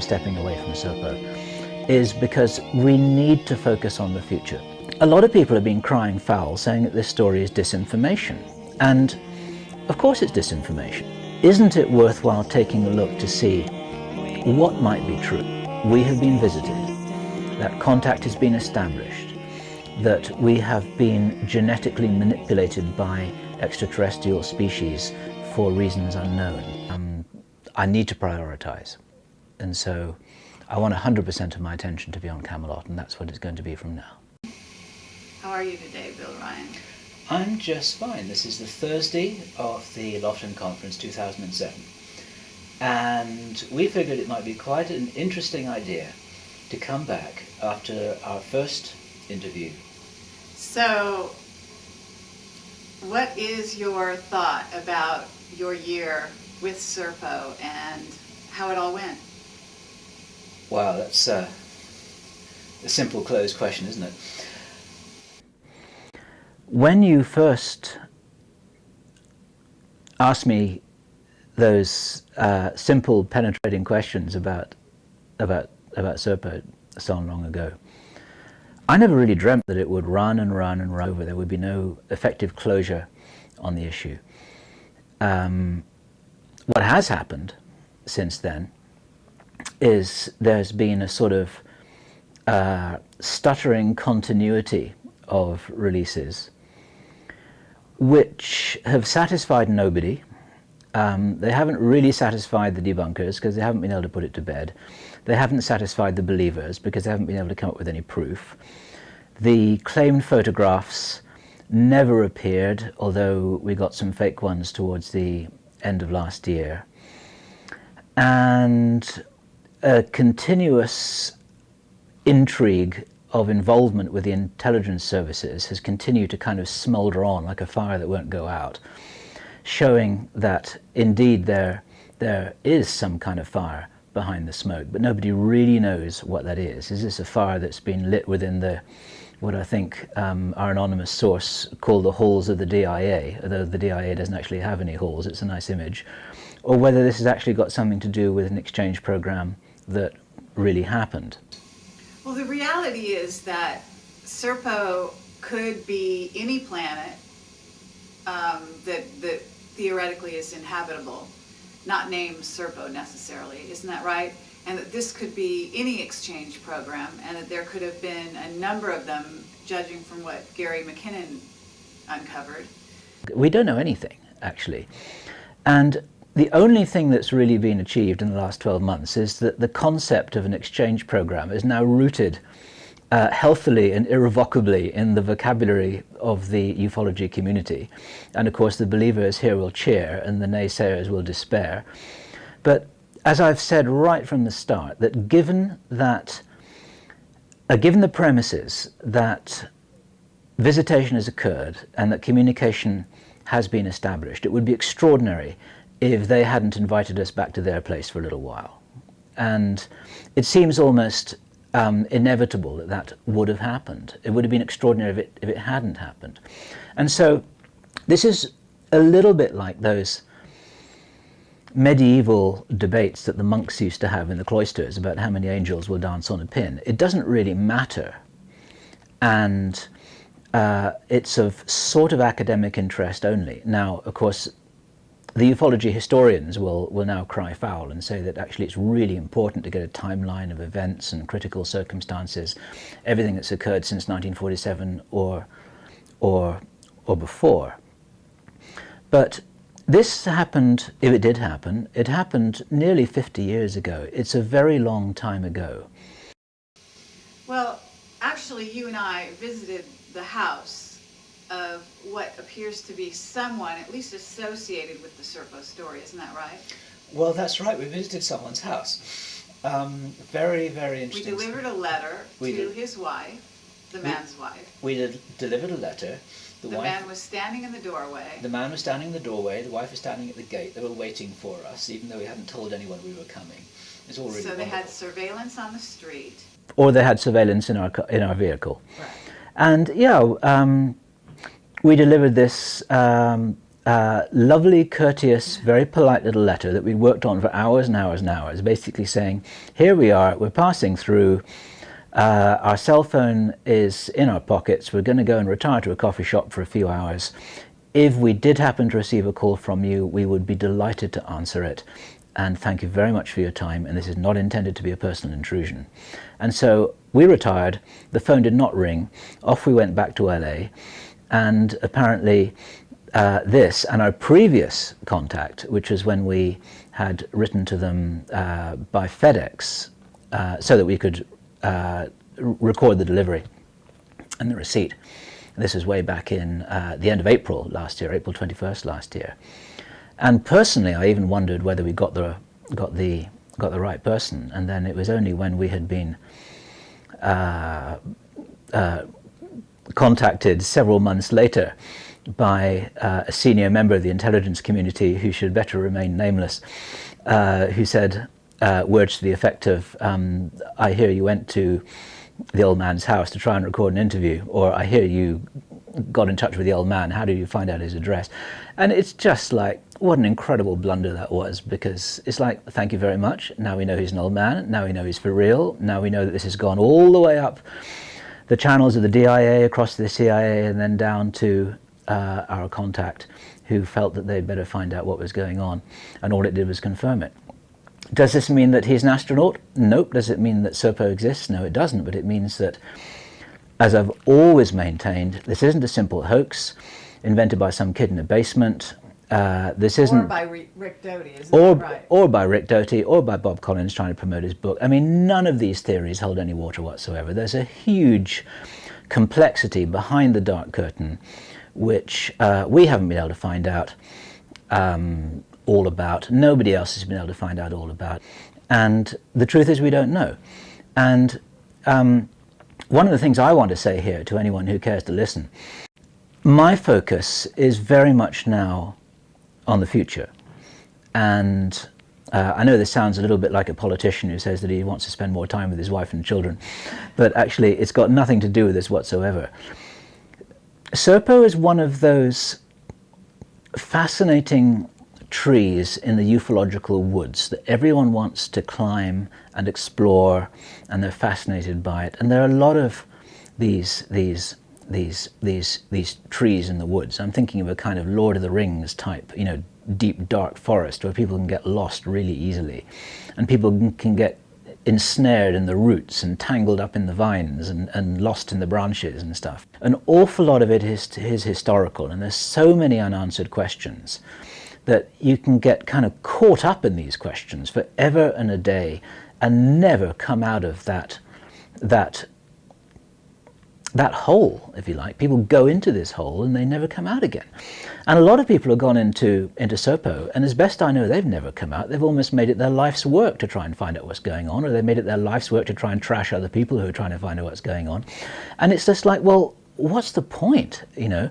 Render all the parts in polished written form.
stepping away from Serpo is because we need to focus on the future. A lot of people have been crying foul, saying that this story is disinformation. And of course it's disinformation. Isn't it worthwhile taking a look to see what might be true? We have been visited, that contact has been established, that we have been genetically manipulated by extraterrestrial species for reasons unknown. I need to prioritize, and so I want 100% of my attention to be on Camelot, and that's what it's going to be from now. How are you today, Bill Ryan? I'm just fine. This is the Thursday of the Laughlin Conference 2007, and we figured it might be quite an interesting idea to come back after our first interview. So, what is your thought about your year with Serpo and how it all went? Wow, that's a simple closed question, isn't it? When you first asked me those simple, penetrating questions about Serpo so long ago, I never really dreamt that it would run and run and run over. There would be no effective closure on the issue. What has happened since then is there's been a sort of stuttering continuity of releases which have satisfied nobody. They haven't really satisfied the debunkers because they haven't been able to put it to bed. They haven't satisfied the believers because they haven't been able to come up with any proof. The claimed photographs never appeared, although we got some fake ones towards the end of last year. And a continuous intrigue of involvement with the intelligence services has continued to kind of smolder on like a fire that won't go out, showing that indeed there is some kind of fire behind the smoke, but nobody really knows what that is. Is this a fire that's been lit within the, what I think our anonymous source called the halls of the DIA, although the DIA doesn't actually have any halls, it's a nice image, or whether this has actually got something to do with an exchange program that really happened. Well, the reality is that Serpo could be any planet that theoretically is inhabitable, not named Serpo necessarily, isn't that right? And that this could be any exchange program, and that there could have been a number of them, judging from what Gary McKinnon uncovered. We don't know anything, actually. And the only thing that's really been achieved in the last 12 months is that the concept of an exchange program is now rooted healthily and irrevocably in the vocabulary of the ufology community. And of course the believers here will cheer and the naysayers will despair. But as I've said right from the start, that given the premises that visitation has occurred and that communication has been established, it would be extraordinary if they hadn't invited us back to their place for a little while. And it seems almost inevitable that that would have happened. It would have been extraordinary if it hadn't happened. And so this is a little bit like those medieval debates that the monks used to have in the cloisters about how many angels will dance on a pin. It doesn't really matter, and it's of sort of academic interest only. Now, of course, the ufology historians will now cry foul and say that actually it's really important to get a timeline of events and critical circumstances, everything that's occurred since 1947 or before. But this happened, if it did happen, it happened nearly 50 years ago. It's a very long time ago. Well, actually you and I visited the house of what appears to be someone at least associated with the Serpo story, isn't that right? Well, that's right. We visited someone's house. Very, very interesting. We delivered a letter to his wife, the man's wife. We delivered a letter. The man was standing in the doorway. The man was standing in the doorway. The wife was standing at the gate. They were waiting for us, even though we hadn't told anyone we were coming. It's all really So they wonderful. had surveillance on the street. Or they had surveillance in our vehicle. Right. And yeah, we delivered this lovely, courteous, very polite little letter that we worked on for hours and hours and hours, basically saying, here we are, we're passing through, our cell phone is in our pockets, we're going to go and retire to a coffee shop for a few hours. If we did happen to receive a call from you, we would be delighted to answer it. And thank you very much for your time, and this is not intended to be a personal intrusion. And so we retired, the phone did not ring, off we went back to LA, and apparently this and our previous contact, which was when we had written to them by FedEx so that we could record the delivery and the receipt. This was way back in the end of April last year, April 21st last year. And personally, I even wondered whether we got the right person. And then it was only when we had been contacted several months later by a senior member of the intelligence community, who should better remain nameless, who said words to the effect of, I hear you went to the old man's house to try and record an interview, or I hear you got in touch with the old man, how did you find out his address? And it's just like, what an incredible blunder that was, because it's like, thank you very much, now we know he's an old man, now we know he's for real, now we know that this has gone all the way up the channels of the DIA, across to the CIA, and then down to our contact, who felt that they'd better find out what was going on, and all it did was confirm it. Does this mean that he's an astronaut? Nope. Does it mean that Serpo exists? No, it doesn't, but it means that, as I've always maintained, this isn't a simple hoax invented by some kid in a basement. This isn't... Or by Rick Doty, isn't it right? Or by Rick Doty, or by Bob Collins trying to promote his book. I mean, none of these theories hold any water whatsoever. There's a huge complexity behind the dark curtain, which we haven't been able to find out all about. Nobody else has been able to find out all about. And the truth is, we don't know. And one of the things I want to say here to anyone who cares to listen, my focus is very much now on the future. And I know this sounds a little bit like a politician who says that he wants to spend more time with his wife and children, but actually it's got nothing to do with this whatsoever. Serpo is one of those fascinating trees in the ufological woods that everyone wants to climb and explore, and they're fascinated by it. And there are a lot of these trees in the woods. I'm thinking of a kind of Lord of the Rings type, you know, deep dark forest where people can get lost really easily, and people can get ensnared in the roots and tangled up in the vines and lost in the branches and stuff. An awful lot of it is historical, and there's so many unanswered questions that you can get kind of caught up in these questions for ever and a day and never come out of that hole, if you like. People go into this hole and they never come out again. And a lot of people have gone into Serpo, and as best I know, they've never come out. They've almost made it their life's work to try and find out what's going on, or they've made it their life's work to try and trash other people who are trying to find out what's going on. And it's just like, well, what's the point, you know?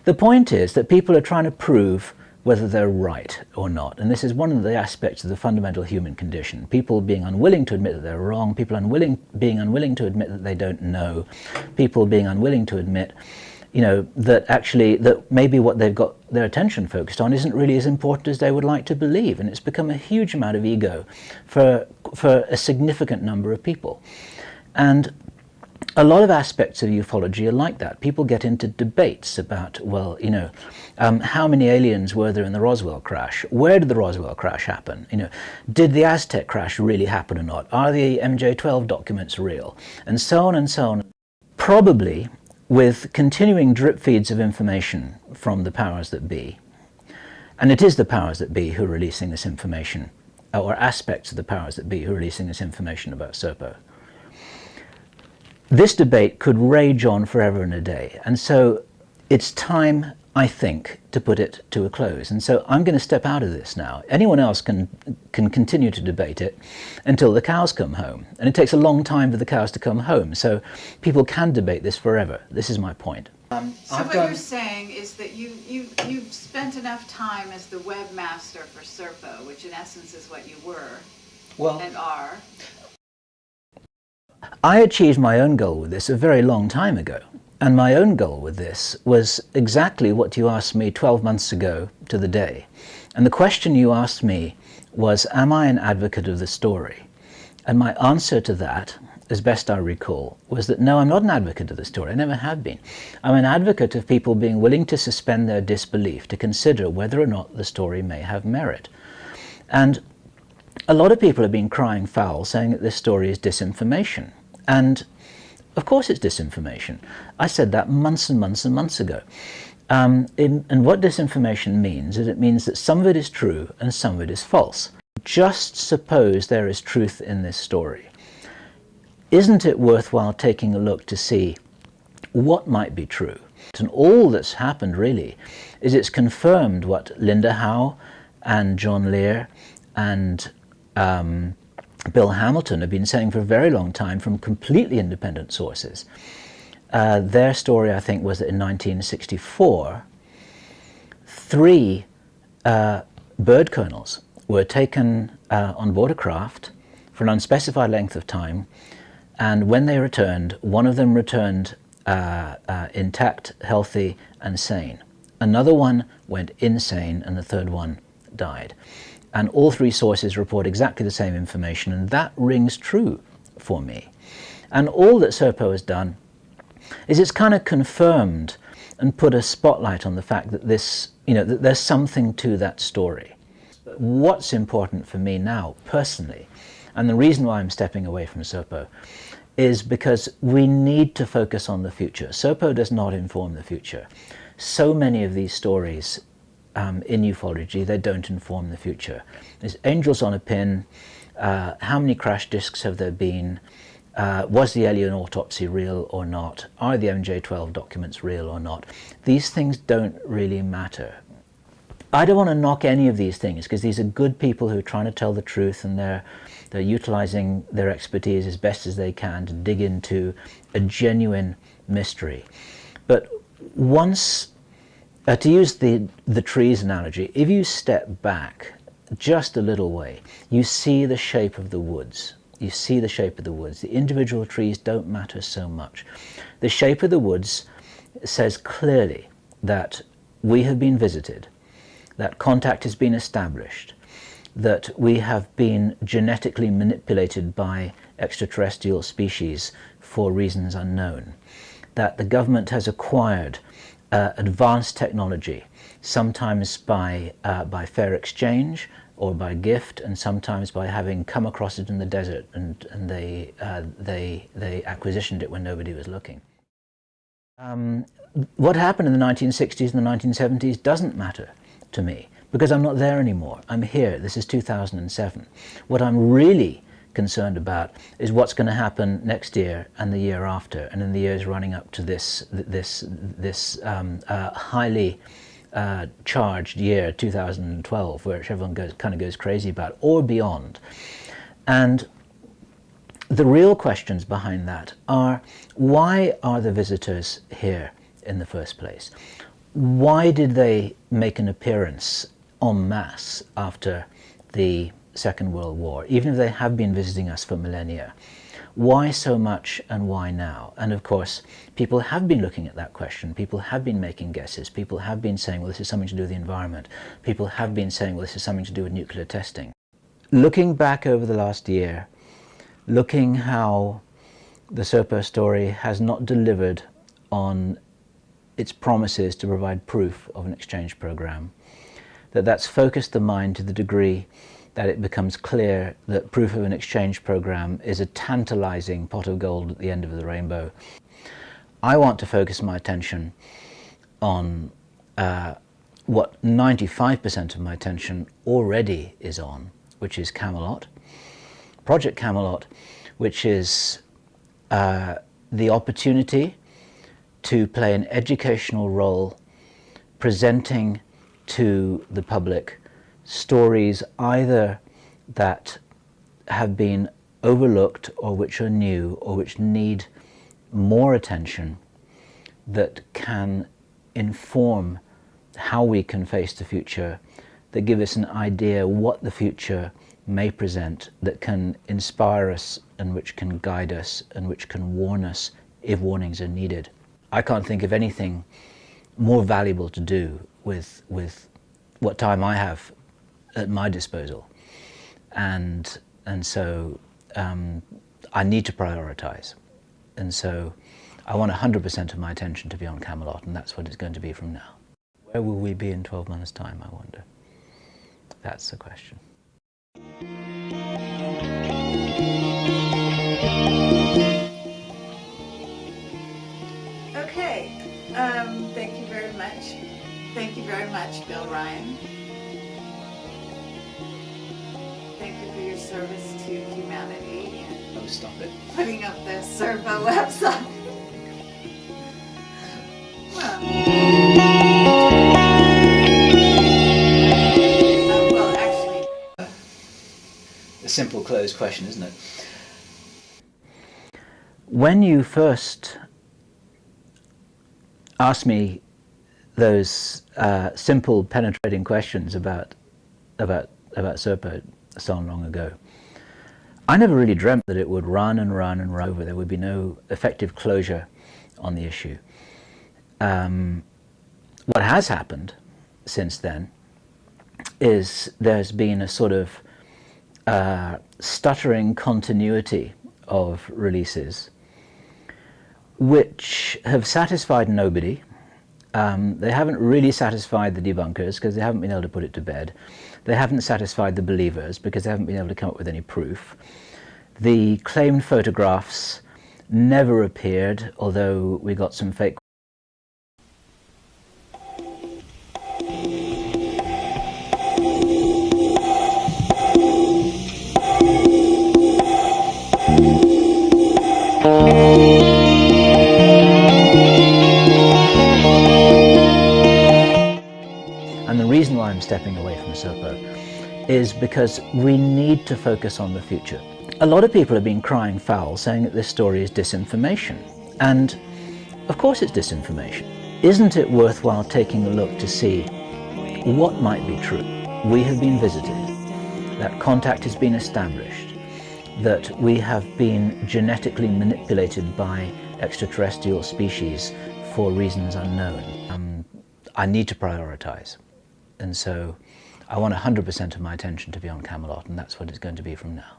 The point is that people are trying to prove whether they're right or not. And this is one of the aspects of the fundamental human condition. People being unwilling to admit that they're wrong, people being unwilling to admit that they don't know, people being unwilling to admit, you know, that actually, that maybe what they've got their attention focused on isn't really as important as they would like to believe. And it's become a huge amount of ego for a significant number of people. And a lot of aspects of ufology are like that. People get into debates about, well, you know, how many aliens were there in the Roswell crash? Where did the Roswell crash happen? You know, did the Aztec crash really happen or not? Are the MJ12 documents real? And so on and so on. Probably with continuing drip feeds of information from the powers that be. And it is the powers that be who are releasing this information, or aspects of the powers that be who are releasing this information about Serpo. This debate could rage on forever and a day, and so it's time, I think, to put it to a close. And so I'm going to step out of this now. Anyone else can continue to debate it until the cows come home, and it takes a long time for the cows to come home, so people can debate this forever. This is my point. So what you're saying is that you've spent enough time as the webmaster for Serpo, which in essence is what you were and are. I achieved my own goal with this a very long time ago. And my own goal with this was exactly what you asked me 12 months ago to the day. And the question you asked me was, am I an advocate of the story? And my answer to that, as best I recall, was that no, I'm not an advocate of the story. I never have been. I'm an advocate of people being willing to suspend their disbelief to consider whether or not the story may have merit. And a lot of people have been crying foul, saying that this story is disinformation. And of course it's disinformation. I said that months and months and months ago. And what disinformation means is it means that some of it is true and some of it is false. Just suppose there is truth in this story. Isn't it worthwhile taking a look to see what might be true? And all that's happened really is it's confirmed what Linda Howe and John Lear and Bill Hamilton have been saying for a very long time from completely independent sources. Their story, I think, was that in 1964, 3 bird kernels were taken on board a craft for an unspecified length of time, and when they returned, one of them returned intact, healthy, and sane. Another one went insane, and the third one died. And all 3 sources report exactly the same information, and that rings true for me. And all that Serpo has done is it's kind of confirmed and put a spotlight on the fact that this, that there's something to that story. What's important for me now, personally, and the reason why I'm stepping away from Serpo, is because we need to focus on the future. Serpo does not inform the future. So many of these stories in ufology, they don't inform the future. There's angels on a pin. How many crash discs have there been? Was the alien autopsy real or not? Are the MJ12 documents real or not? These things don't really matter. I don't want to knock any of these things, because these are good people who are trying to tell the truth, and they're utilizing their expertise as best as they can to dig into a genuine mystery. But once, to use the trees analogy, if you step back just a little way, you see the shape of the woods. You see the shape of the woods. The individual trees don't matter so much. The shape of the woods says clearly that we have been visited, that contact has been established, that we have been genetically manipulated by extraterrestrial species for reasons unknown, that the government has acquired advanced technology, sometimes by fair exchange or by gift, and sometimes by having come across it in the desert, and they acquisitioned it when nobody was looking. What happened in the 1960s and the 1970s doesn't matter to me, because I'm not there anymore. I'm here. This is 2007. What I'm really concerned about is what's going to happen next year and the year after, and in the years running up to this highly charged year 2012, which everyone kind of goes crazy about, or beyond. And the real questions behind that are, why are the visitors here in the first place? Why did they make an appearance en masse after the Second World War, even if they have been visiting us for millennia? Why so much, and why now? And of course, people have been looking at that question. People have been making guesses. People have been saying, well, this is something to do with the environment. People have been saying, well, this is something to do with nuclear testing. Looking back over the last year, looking how the Serpo story has not delivered on its promises to provide proof of an exchange program, that's focused the mind to the degree that it becomes clear that proof of an exchange program is a tantalizing pot of gold at the end of the rainbow. I want to focus my attention on what 95% of my attention already is on, which is Camelot, Project Camelot, which is the opportunity to play an educational role presenting to the public stories either that have been overlooked or which are new or which need more attention, that can inform how we can face the future, that give us an idea what the future may present, that can inspire us and which can guide us and which can warn us if warnings are needed. I can't think of anything more valuable to do with what time I have at my disposal, and so I need to prioritize, and so I want 100% of my attention to be on Camelot, and that's what it's going to be from now. Where will we be in 12 months' time, I wonder? That's the question. Okay, thank you very much. Thank you very much, Bill Ryan. Thank you for your service to humanity and Oh, stop it. putting up the Serpo website. Well, actually, A simple closed question, isn't it? When you first asked me those simple, penetrating questions about Serpo so long ago, I never really dreamt that it would run and run and run over. There would be no effective closure on the issue. What has happened since then is there's been a sort of stuttering continuity of releases which have satisfied nobody. They haven't really satisfied the debunkers because they haven't been able to put it to bed. They haven't satisfied the believers because they haven't been able to come up with any proof. The claimed photographs never appeared, although we got some fake. And the reason why I'm stepping away from Serpo is because we need to focus on the future. A lot of people have been crying foul, saying that this story is disinformation. And of course it's disinformation. Isn't it worthwhile taking a look to see what might be true? We have been visited, that contact has been established, that we have been genetically manipulated by extraterrestrial species for reasons unknown. I need to prioritize. And so I want 100% of my attention to be on Camelot, and that's what it's going to be from now.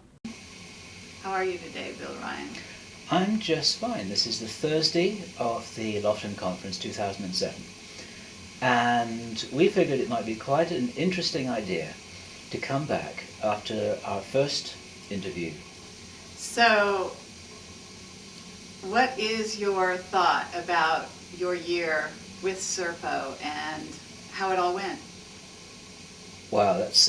how are you today, Bill Ryan? I'm just fine. This is the Thursday of the Laughlin Conference 2007. And we figured it might be quite an interesting idea to come back after our first interview. So, what is your thought about your year with Serpo and how it all went? Wow, that's